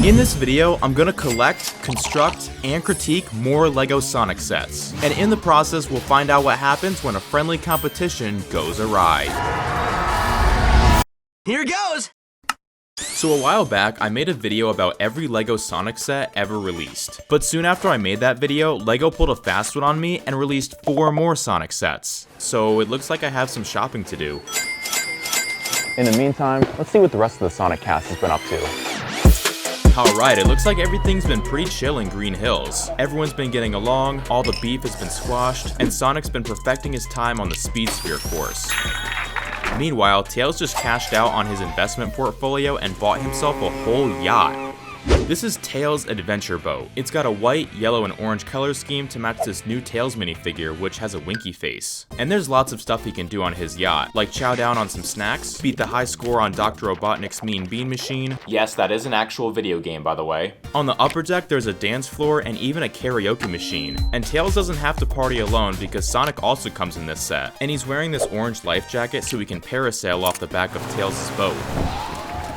In this video, I'm gonna collect, construct, and critique more LEGO Sonic sets. And in the process, we'll find out what happens when a friendly competition goes awry. Here goes! So a while back, I made a video about every LEGO Sonic set ever released. But soon after I made that video, LEGO pulled a fast one on me and released 4 more Sonic sets. So it looks like I have some shopping to do. In the meantime, let's see what the rest of the Sonic cast has been up to. Alright, it looks like everything's been pretty chill in Green Hills. Everyone's been getting along, all the beef has been squashed, and Sonic's been perfecting his time on the Speed Sphere course. Meanwhile, Tails just cashed out on his investment portfolio and bought himself a whole yacht. This is Tails' adventure boat. It's got a white, yellow, and orange color scheme to match this new Tails minifigure, which has a winky face. And there's lots of stuff he can do on his yacht, like chow down on some snacks, beat the high score on Dr. Robotnik's Mean Bean Machine. Yes, that is an actual video game, by the way. On the upper deck, there's a dance floor and even a karaoke machine. And Tails doesn't have to party alone because Sonic also comes in this set. And he's wearing this orange life jacket so he can parasail off the back of Tails' boat.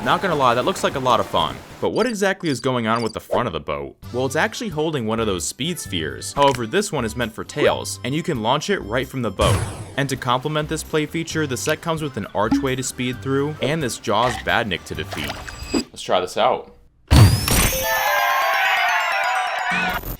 Not gonna lie, that looks like a lot of fun. But what exactly is going on with the front of the boat? Well, it's actually holding one of those speed spheres. However, this one is meant for Tails, and you can launch it right from the boat. And to complement this play feature, the set comes with an archway to speed through, and this Jaws Badnik to defeat. Let's try this out.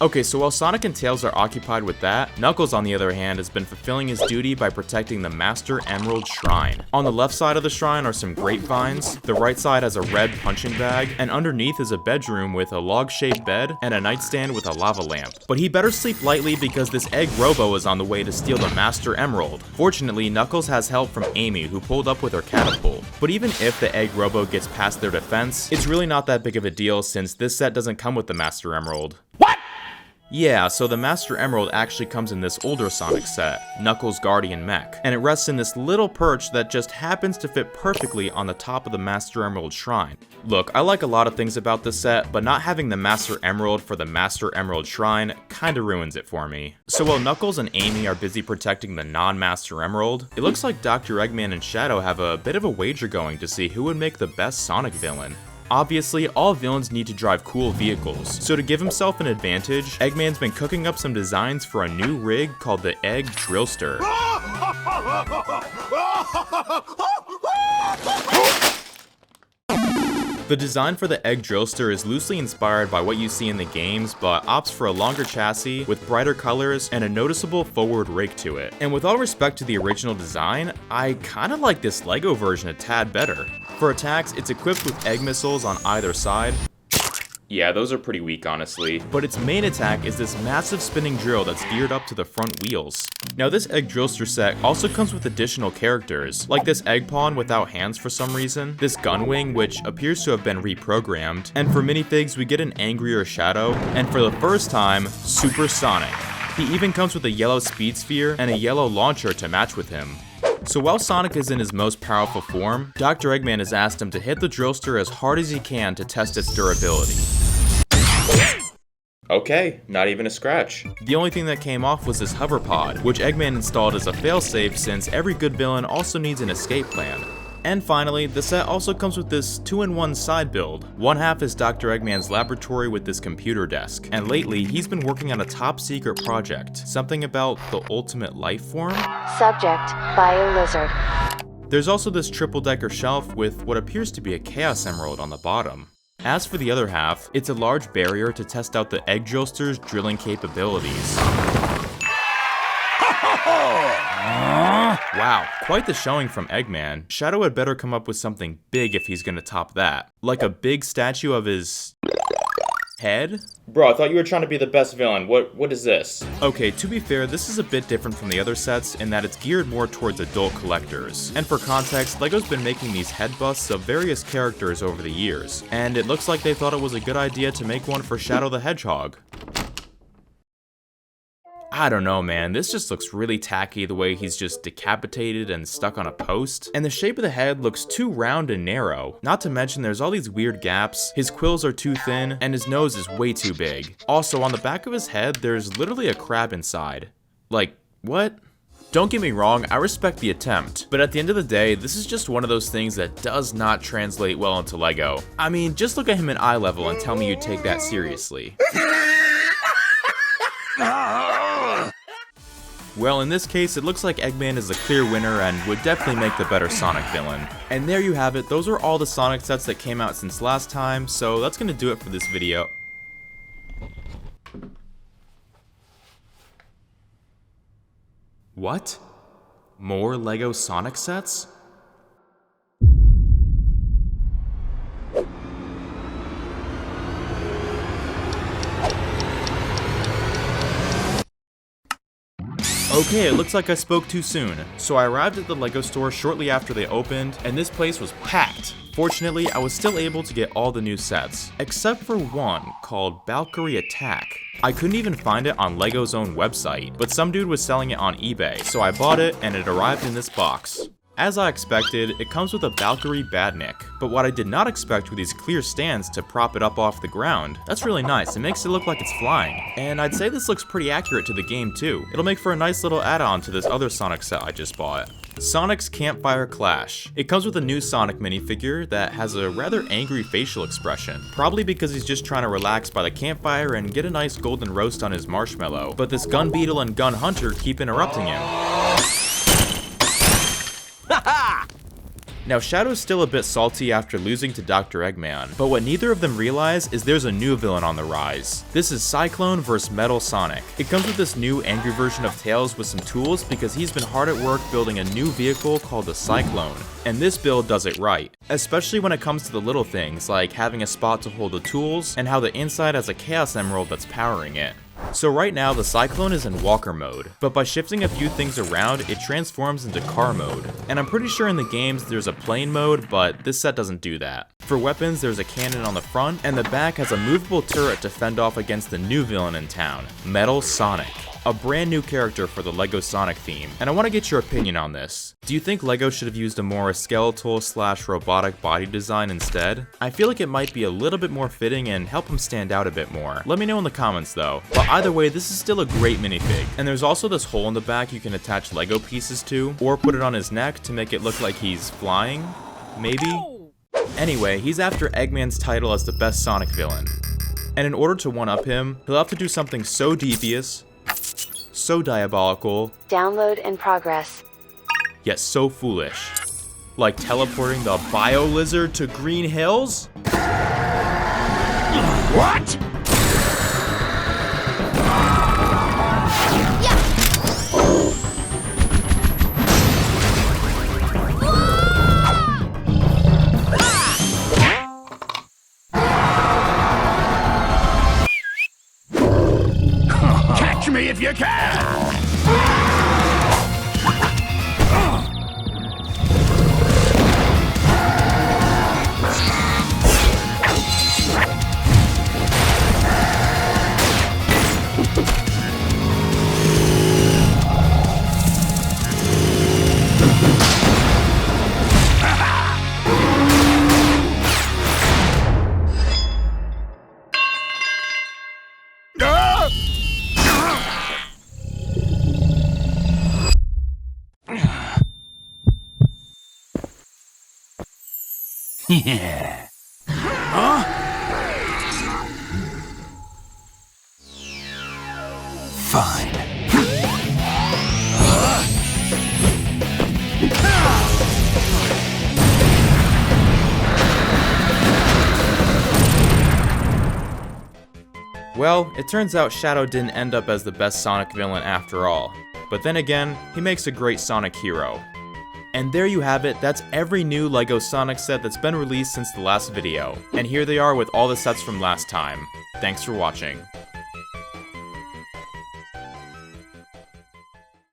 Okay, so while Sonic and Tails are occupied with that, Knuckles, on the other hand, has been fulfilling his duty by protecting the Master Emerald Shrine. On the left side of the shrine are some grapevines, the right side has a red punching bag, and underneath is a bedroom with a log-shaped bed and a nightstand with a lava lamp. But he better sleep lightly because this Egg Robo is on the way to steal the Master Emerald. Fortunately, Knuckles has help from Amy, who pulled up with her catapult. But even if the Egg Robo gets past their defense, it's really not that big of a deal since this set doesn't come with the Master Emerald. What? Yeah, so the Master Emerald actually comes in this older Sonic set, Knuckles' Guardian Mech, and it rests in this little perch that just happens to fit perfectly on the top of the Master Emerald Shrine. Look, I like a lot of things about this set, but not having the Master Emerald for the Master Emerald Shrine kinda ruins it for me. So while Knuckles and Amy are busy protecting the non-Master Emerald, it looks like Dr. Eggman and Shadow have a bit of a wager going to see who would make the best Sonic villain. Obviously, all villains need to drive cool vehicles, so to give himself an advantage, Eggman's been cooking up some designs for a new rig called the Egg Drillster. The design for the Egg Drillster is loosely inspired by what you see in the games, but opts for a longer chassis with brighter colors and a noticeable forward rake to it. And with all respect to the original design, I kinda like this LEGO version a tad better. For attacks, it's equipped with egg missiles on either side. Yeah, those are pretty weak, honestly. But its main attack is this massive spinning drill that's geared up to the front wheels. Now, this Egg Drillster set also comes with additional characters, like this Egg Pawn without hands for some reason, this Gunwing, which appears to have been reprogrammed, and for minifigs, we get an angrier Shadow, and for the first time, Super Sonic. He even comes with a yellow speed sphere and a yellow launcher to match with him. So while Sonic is in his most powerful form, Dr. Eggman has asked him to hit the Drillster as hard as he can to test its durability. Okay, not even a scratch. The only thing that came off was this hover pod, which Eggman installed as a failsafe since every good villain also needs an escape plan. And finally, the set also comes with this 2-in-1 side build. One half is Dr. Eggman's laboratory with this computer desk, and lately he's been working on a top secret project, something about the ultimate life form? Subject, Bio-Lizard. There's also this triple-decker shelf with what appears to be a Chaos Emerald on the bottom. As for the other half, it's a large barrier to test out the Egg Drillster's drilling capabilities. Wow, quite the showing from Eggman. Shadow had better come up with something big if he's gonna top that. Like a big statue of his head? Bro, I thought you were trying to be the best villain. What is this? Okay, to be fair, this is a bit different from the other sets in that it's geared more towards adult collectors. And for context, LEGO's been making these head busts of various characters over the years, and it looks like they thought it was a good idea to make one for Shadow the Hedgehog. I don't know, man, this just looks really tacky the way he's just decapitated and stuck on a post. And the shape of the head looks too round and narrow. Not to mention there's all these weird gaps, his quills are too thin, and his nose is way too big. Also, on the back of his head, there's literally a crab inside. Like, what? Don't get me wrong, I respect the attempt, but at the end of the day, this is just one of those things that does not translate well into LEGO. I mean, just look at him in eye level and tell me you'd take that seriously. Well, in this case, it looks like Eggman is the clear winner and would definitely make the better Sonic villain. And there you have it, those are all the Sonic sets that came out since last time, so that's gonna do it for this video. What? More LEGO Sonic sets? Okay, it looks like I spoke too soon. So I arrived at the LEGO store shortly after they opened, and this place was packed. Fortunately, I was still able to get all the new sets, except for one called Valkyrie Attack. I couldn't even find it on LEGO's own website, but some dude was selling it on eBay, so I bought it and it arrived in this box. As I expected, it comes with a Valkyrie Badnik, but what I did not expect were these clear stands to prop it up off the ground. That's really nice, it makes it look like it's flying. And I'd say this looks pretty accurate to the game too. It'll make for a nice little add-on to this other Sonic set I just bought. Sonic's Campfire Clash. It comes with a new Sonic minifigure that has a rather angry facial expression, probably because he's just trying to relax by the campfire and get a nice golden roast on his marshmallow, but this Gun Beetle and Gun Hunter keep interrupting him. Now, Shadow's still a bit salty after losing to Dr. Eggman, but what neither of them realize is there's a new villain on the rise. This is Cyclone vs. Metal Sonic. It comes with this new angry version of Tails with some tools because he's been hard at work building a new vehicle called the Cyclone, and this build does it right, especially when it comes to the little things like having a spot to hold the tools and how the inside has a Chaos Emerald that's powering it. So right now the Cyclone is in walker mode, but by shifting a few things around it transforms into car mode. And I'm pretty sure in the games there's a plane mode, but this set doesn't do that. For weapons there's a cannon on the front, and the back has a movable turret to fend off against the new villain in town, Metal Sonic. A brand new character for the LEGO Sonic theme, and I want to get your opinion on this. Do you think LEGO should have used a more skeletal / robotic body design instead? I feel like it might be a little bit more fitting and help him stand out a bit more. Let me know in the comments though. But either way, this is still a great minifig, and there's also this hole in the back you can attach LEGO pieces to, or put it on his neck to make it look like he's flying, maybe? Anyway, he's after Eggman's title as the best Sonic villain. And in order to one-up him, he'll have to do something so devious, so diabolical, Download in progress. yet so foolish. Like teleporting the Bio Lizard to Green Hills? What? Catch me if you can! Yeah. Huh? Fine. Well, it turns out Shadow didn't end up as the best Sonic villain after all. But then again, he makes a great Sonic hero. And there you have it, that's every new LEGO Sonic set that's been released since the last video. And here they are with all the sets from last time. Thanks for watching.